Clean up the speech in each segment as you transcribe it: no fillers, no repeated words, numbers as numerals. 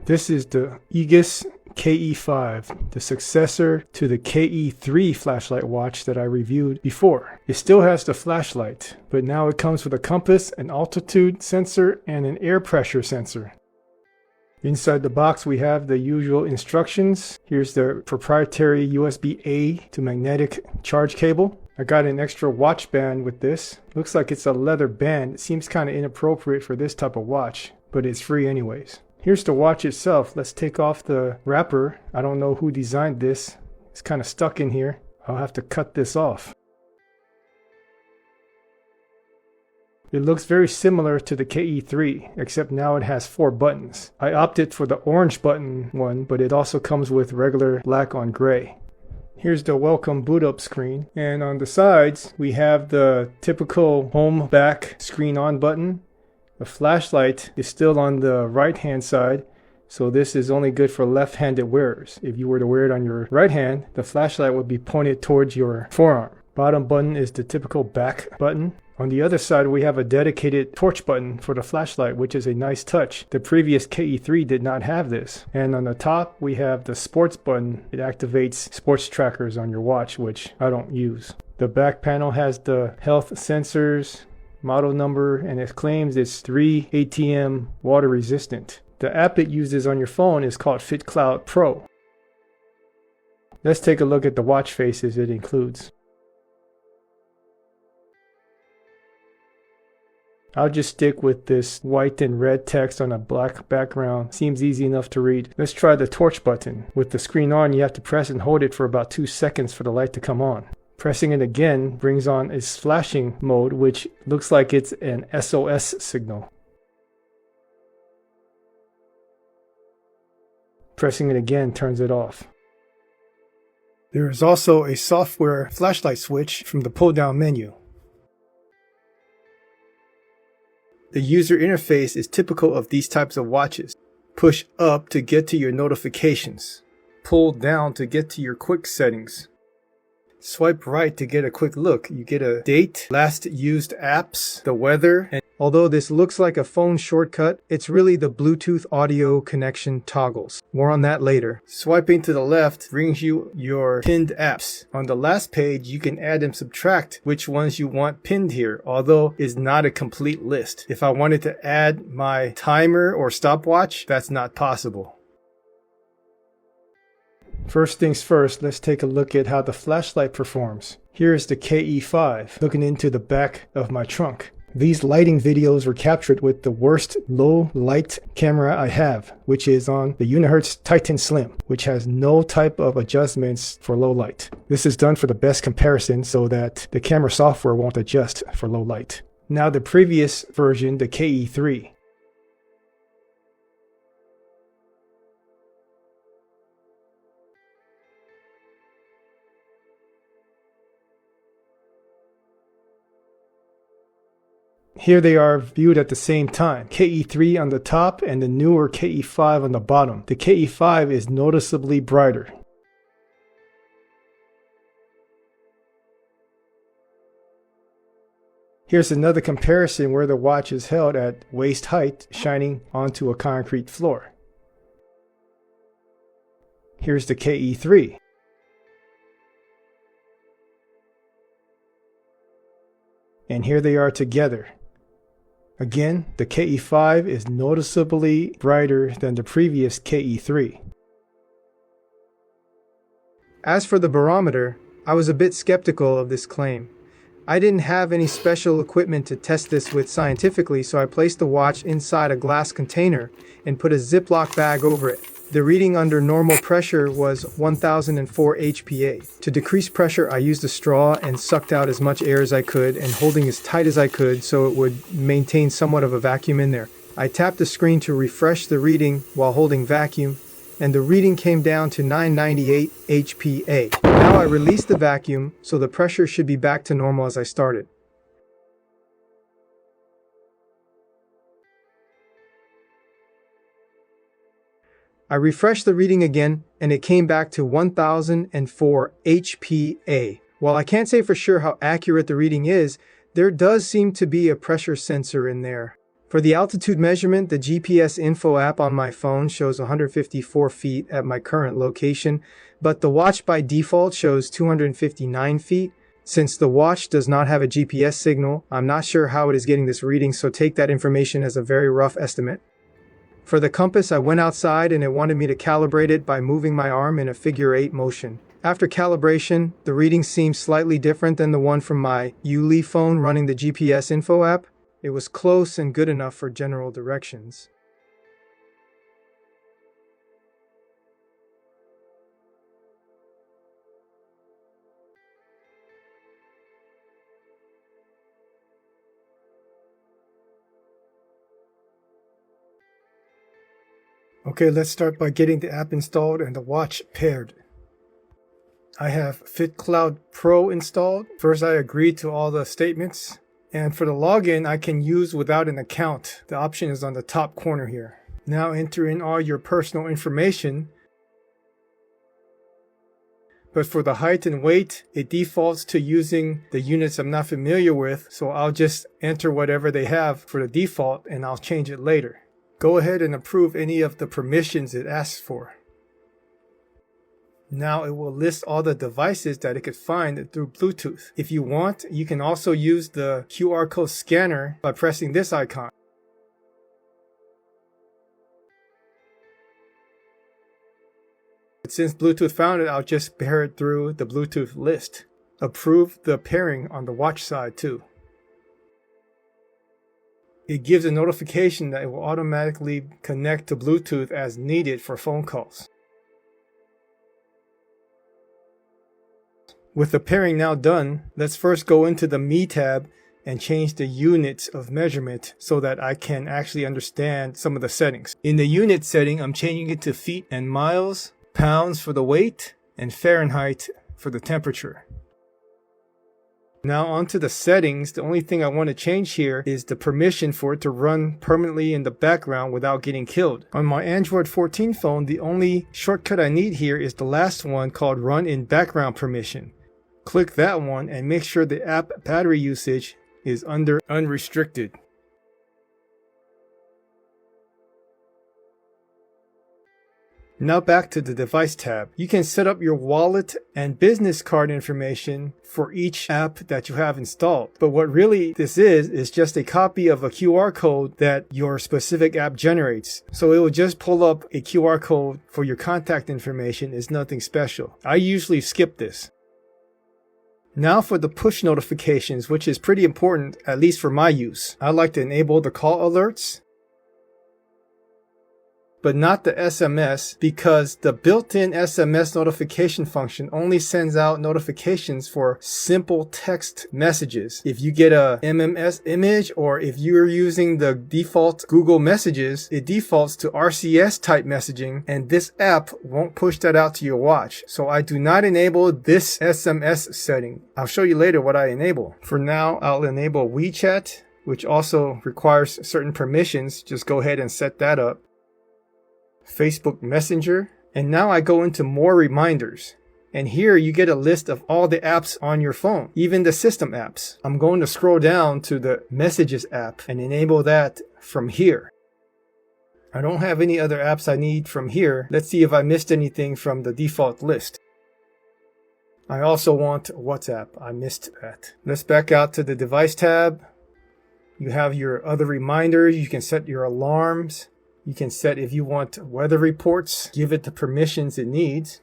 This is the Eigiis KE5, the successor to the KE3 flashlight watch that I reviewed before. It still has the flashlight, but now it comes with a compass, an altitude sensor, and an air pressure sensor. Inside the box we have the usual instructions. Here's the proprietary USB-A to magnetic charge cable. I got an extra watch band with this. Looks like it's a leather band. It seems kind of inappropriate for this type of watch, but it's free anyways. Here's the watch itself. Let's take off the wrapper. I don't know who designed this. It's kind of stuck in here. I'll have to cut this off. It looks very similar to the KE3, except now it has 4 buttons. I opted for the orange button one, but it also comes with regular black on gray. Here's the welcome boot up screen, and on the sides we have the typical home back screen on button. The flashlight is still on the right hand side, so this is only good for left-handed wearers. If you were to wear it on your right hand, the flashlight would be pointed towards your forearm. Bottom button is the typical back button. On the other side we have a dedicated torch button for the flashlight, which is a nice touch. The previous KE3 did not have this. And on the top we have the sports button. It activates sports trackers on your watch, which I don't use. The back panel has the health sensors, model number, and it claims it's 3 ATM water resistant. The app it uses on your phone is called FitCloud Pro. Let's take a look at the watch faces it includes. I'll just stick with this white and red text on a black background. Seems easy enough to read. Let's try the torch button. With the screen on, you have to press and hold it for about 2 seconds for the light to come on. Pressing it again brings on its flashing mode, which looks like it's an SOS signal. Pressing it again turns it off. There is also a software flashlight switch from the pull-down menu. The user interface is typical of these types of watches. Push up to get to your notifications. Pull down to get to your quick settings. Swipe right to get a quick look. You get a date, last used apps, the weather, and although this looks like a phone shortcut, it's really the Bluetooth audio connection toggles. More on that later. Swiping to the left brings you your pinned apps. On the last page, you can add and subtract which ones you want pinned here, although it's not a complete list. If I wanted to add my timer or stopwatch, that's not possible. First things first, let's take a look at how the flashlight performs. Here is the KE5 looking into the back of my trunk. These lighting videos were captured with the worst low light camera I have, which is on the Unihertz Titan Slim, which has no type of adjustments for low light. This is done for the best comparison so that the camera software won't adjust for low light. Now the previous version, the KE3. Here they are viewed at the same time. KE3 on the top and the newer KE5 on the bottom. The KE5 is noticeably brighter. Here's another comparison where the watch is held at waist height, shining onto a concrete floor. Here's the KE3. And here they are together. Again, the KE5 is noticeably brighter than the previous KE3. As for the barometer, I was a bit skeptical of this claim. I didn't have any special equipment to test this with scientifically, so I placed the watch inside a glass container and put a Ziploc bag over it. The reading under normal pressure was 1004 HPA. To decrease pressure, I used a straw and sucked out as much air as I could and holding as tight as I could so it would maintain somewhat of a vacuum in there. I tapped the screen to refresh the reading while holding vacuum, and the reading came down to 998 HPA. Now I released the vacuum, so the pressure should be back to normal as I started. I refreshed the reading again, and it came back to 1004 HPA. While I can't say for sure how accurate the reading is, there does seem to be a pressure sensor in there. For the altitude measurement, the GPS info app on my phone shows 154 feet at my current location, but the watch by default shows 259 feet. Since the watch does not have a GPS signal, I'm not sure how it is getting this reading, so take that information as a very rough estimate. For the compass, I went outside and it wanted me to calibrate it by moving my arm in a figure 8 motion. After calibration, the reading seemed slightly different than the one from my Eigiis phone running the GPS info app. It was close and good enough for general directions. Okay, let's start by getting the app installed and the watch paired. I have FitCloud Pro installed. First, I agreed to all the statements. And for the login, I can use without an account. The option is on the top corner here. Now enter in all your personal information. But for the height and weight, it defaults to using the units I'm not familiar with. So I'll just enter whatever they have for the default and I'll change it later. Go ahead and approve any of the permissions it asks for. Now it will list all the devices that it could find through Bluetooth. If you want, you can also use the QR code scanner by pressing this icon. But since Bluetooth found it, I'll just pair it through the Bluetooth list. Approve the pairing on the watch side too. It gives a notification that it will automatically connect to Bluetooth as needed for phone calls. With the pairing now done, let's first go into the Me tab and change the units of measurement so that I can actually understand some of the settings. In the unit setting, I'm changing it to feet and miles, pounds for the weight, and Fahrenheit for the temperature. Now onto the settings. The only thing I want to change here is the permission for it to run permanently in the background without getting killed. On my Android 14 phone, the only shortcut I need here is the last one called Run in Background Permission. Click that one and make sure the app battery usage is under unrestricted. Now back to the device tab. You can set up your wallet and business card information for each app that you have installed. But what really this is just a copy of a QR code that your specific app generates. So it will just pull up a QR code for your contact information. It's nothing special. I usually skip this. Now for the push notifications, which is pretty important, at least for my use. I like to enable the call alerts, but not the SMS, because the built-in SMS notification function only sends out notifications for simple text messages. If you get a MMS image or if you're using the default Google Messages, it defaults to RCS type messaging, and this app won't push that out to your watch. So I do not enable this SMS setting. I'll show you later what I enable. For now, I'll enable WeChat, which also requires certain permissions. Just go ahead and set that up. Facebook Messenger, and now I go into more reminders, and here you get a list of all the apps on your phone, even the system apps. I'm going to scroll down to the Messages app and enable that from here. I don't have any other apps I need from here. Let's see if I missed anything from the default list. I also want WhatsApp. I missed that. Let's back out to the Device tab. You have your other reminders. You can set your alarms. You can set if you want weather reports, give it the permissions it needs.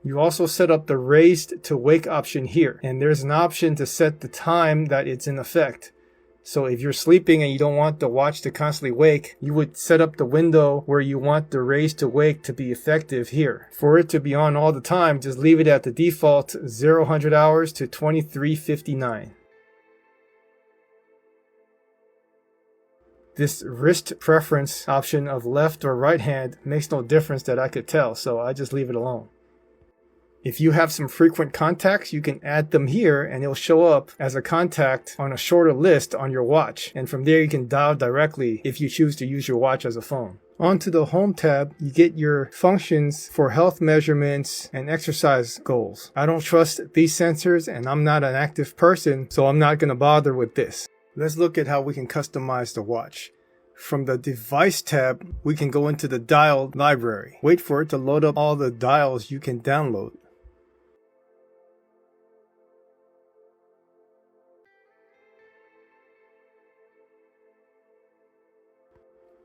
You also set up the raised to wake option here, and there's an option to set the time that it's in effect. So if you're sleeping and you don't want the watch to constantly wake, you would set up the window where you want the raised to wake to be effective here. For it to be on all the time, just leave it at the default 0-100 hours to 23:59. This wrist preference option of left or right hand makes no difference that I could tell, so I just leave it alone. If you have some frequent contacts, you can add them here and it'll show up as a contact on a shorter list on your watch. And from there you can dial directly if you choose to use your watch as a phone. Onto the Home tab, you get your functions for health measurements and exercise goals. I don't trust these sensors and I'm not an active person, so I'm not going to bother with this. Let's look at how we can customize the watch. From the Device tab, we can go into the dial library. Wait for it to load up all the dials you can download.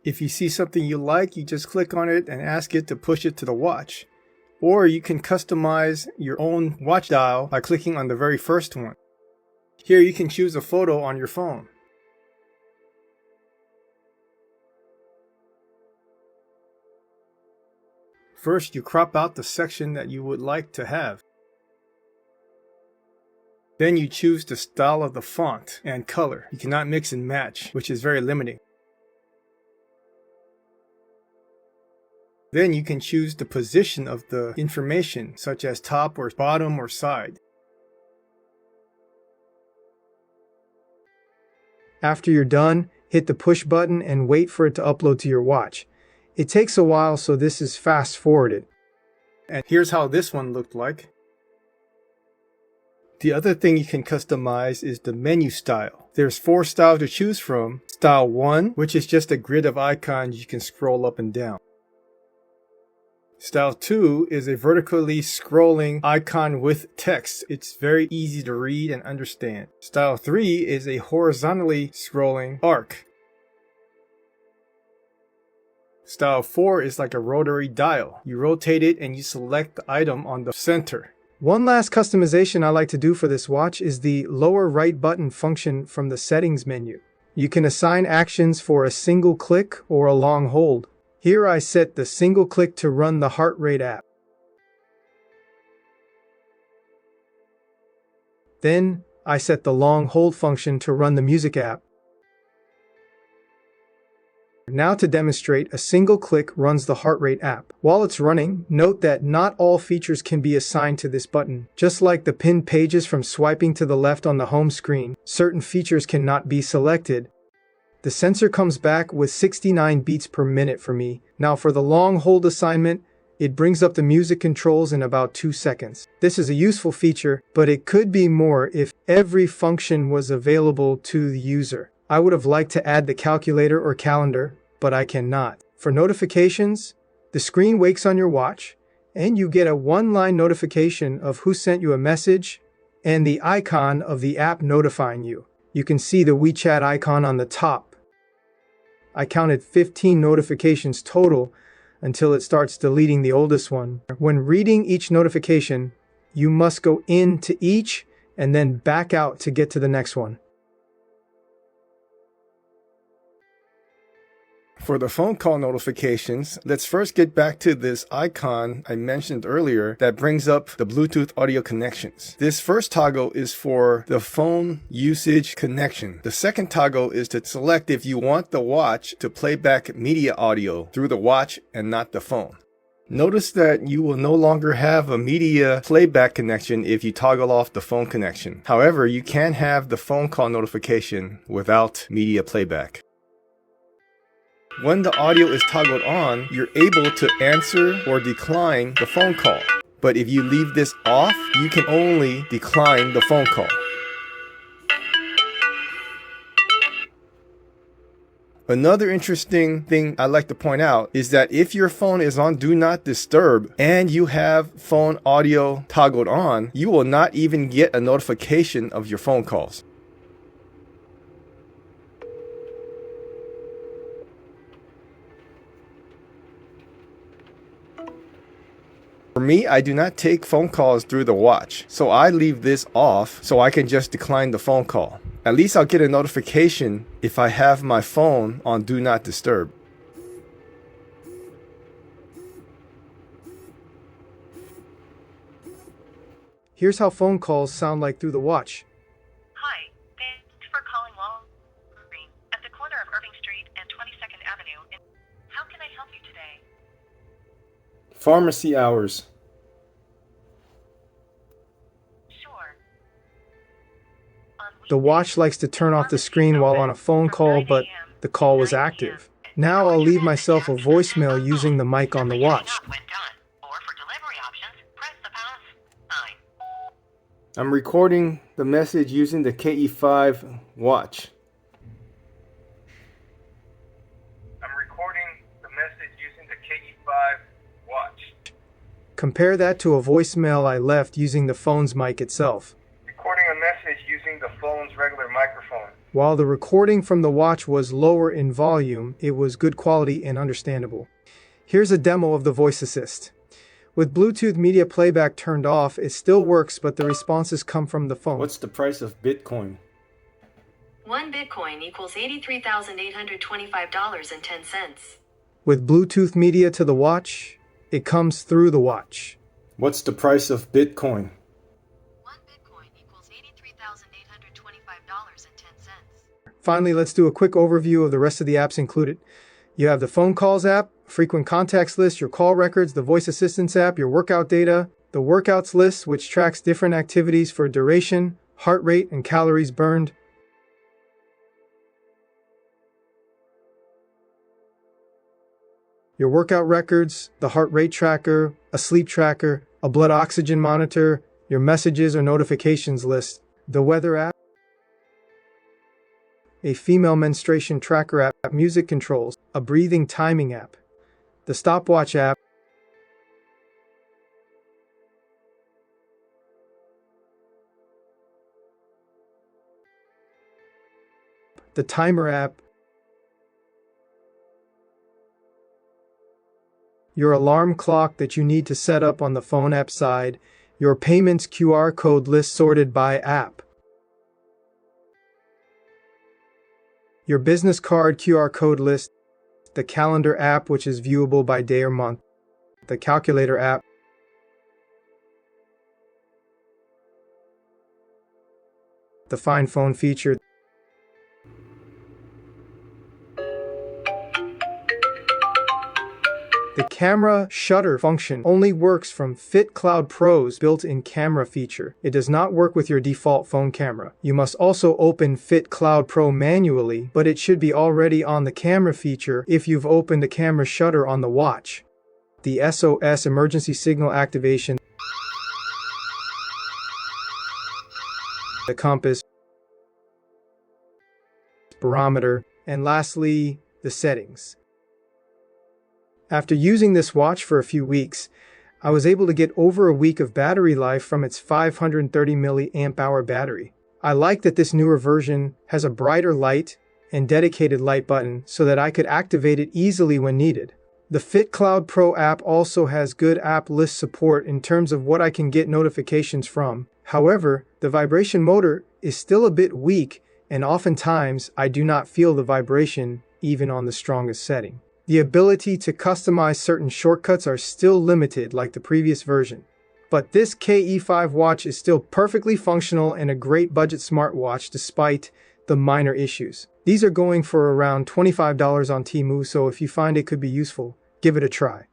If you see something you like, you just click on it and ask it to push it to the watch. Or you can customize your own watch dial by clicking on the very first one. Here you can choose a photo on your phone. First, you crop out the section that you would like to have. Then you choose the style of the font and color. You cannot mix and match, which is very limiting. Then you can choose the position of the information, such as top or bottom or side. After you're done, hit the push button and wait for it to upload to your watch. It takes a while, so this is fast forwarded. And here's how this one looked like. The other thing you can customize is the menu style. There's 4 styles to choose from. Style 1, which is just a grid of icons you can scroll up and down. Style 2 is a vertically scrolling icon with text. It's very easy to read and understand. Style 3 is a horizontally scrolling arc. Style 4 is like a rotary dial. You rotate it and you select the item on the center. One last customization I like to do for this watch is the lower right button function from the settings menu. You can assign actions for a single click or a long hold. Here I set the single click to run the heart rate app. Then I set the long hold function to run the music app. Now to demonstrate, a single click runs the heart rate app. While it's running, note that not all features can be assigned to this button. Just like the pinned pages from swiping to the left on the home screen, certain features cannot be selected. The sensor comes back with 69 beats per minute for me. Now for the long hold assignment, it brings up the music controls in about 2 seconds. This is a useful feature, but it could be more if every function was available to the user. I would have liked to add the calculator or calendar, but I cannot. For notifications, the screen wakes on your watch, and you get a one-line notification of who sent you a message and the icon of the app notifying you. You can see the WeChat icon on the top. I counted 15 notifications total until it starts deleting the oldest one. When reading each notification, you must go into each and then back out to get to the next one. For the phone call notifications, let's first get back to this icon I mentioned earlier that brings up the Bluetooth audio connections. This first toggle is for the phone usage connection. The second toggle is to select if you want the watch to play back media audio through the watch and not the phone. Notice that you will no longer have a media playback connection if you toggle off the phone connection. However, you can have the phone call notification without media playback. When the audio is toggled on, you're able to answer or decline the phone call. But if you leave this off, you can only decline the phone call. Another interesting thing I'd like to point out is that if your phone is on Do Not Disturb and you have phone audio toggled on, you will not even get a notification of your phone calls. For me, I do not take phone calls through the watch, so I leave this off so I can just decline the phone call. At least I'll get a notification if I have my phone on Do Not Disturb. Here's how phone calls sound like through the watch. Hi, thanks for calling Walgreens at the corner of Irving Street and 22nd Avenue. How can I help you today? Pharmacy hours. The watch likes to turn off the screen while on a phone call, but the call was active. Now I'll leave myself a voicemail using the mic on the watch. I'm recording the message using the KE5 watch. Compare that to a voicemail I left using the phone's mic itself. Recording a message using the phone's regular microphone. While the recording from the watch was lower in volume, it was good quality and understandable. Here's a demo of the voice assist. With Bluetooth media playback turned off, it still works, but the responses come from the phone. What's the price of Bitcoin? 1 Bitcoin equals $83,825.10. With Bluetooth media to the watch, it comes through the watch. What's the price of Bitcoin? 1 Bitcoin equals $83,825.10. Finally, let's do a quick overview of the rest of the apps included. You have the phone calls app, frequent contacts list, your call records, the voice assistance app, your workout data, the workouts list, which tracks different activities for duration, heart rate, and calories burned. Your workout records, the heart rate tracker, a sleep tracker, a blood oxygen monitor, your messages or notifications list, the weather app, a female menstruation tracker app, music controls, a breathing timing app, the stopwatch app, the timer app, your alarm clock that you need to set up on the phone app side, your payments QR code list sorted by app, your business card QR code list, the calendar app which is viewable by day or month, the calculator app, the Find Phone feature, the camera shutter function only works from FitCloud Pro's built-in camera feature. It does not work with your default phone camera. You must also open FitCloud Pro manually, but it should be already on the camera feature if you've opened the camera shutter on the watch. The SOS emergency signal activation, the compass, barometer, and lastly, the settings. After using this watch for a few weeks, I was able to get over a week of battery life from its 530 mAh battery. I like that this newer version has a brighter light and dedicated light button so that I could activate it easily when needed. The FitCloud Pro app also has good app list support in terms of what I can get notifications from. However, the vibration motor is still a bit weak, and oftentimes I do not feel the vibration even on the strongest setting. The ability to customize certain shortcuts are still limited like the previous version. But this KE5 watch is still perfectly functional and a great budget smartwatch despite the minor issues. These are going for around $25 on Temu, so if you find it could be useful, give it a try.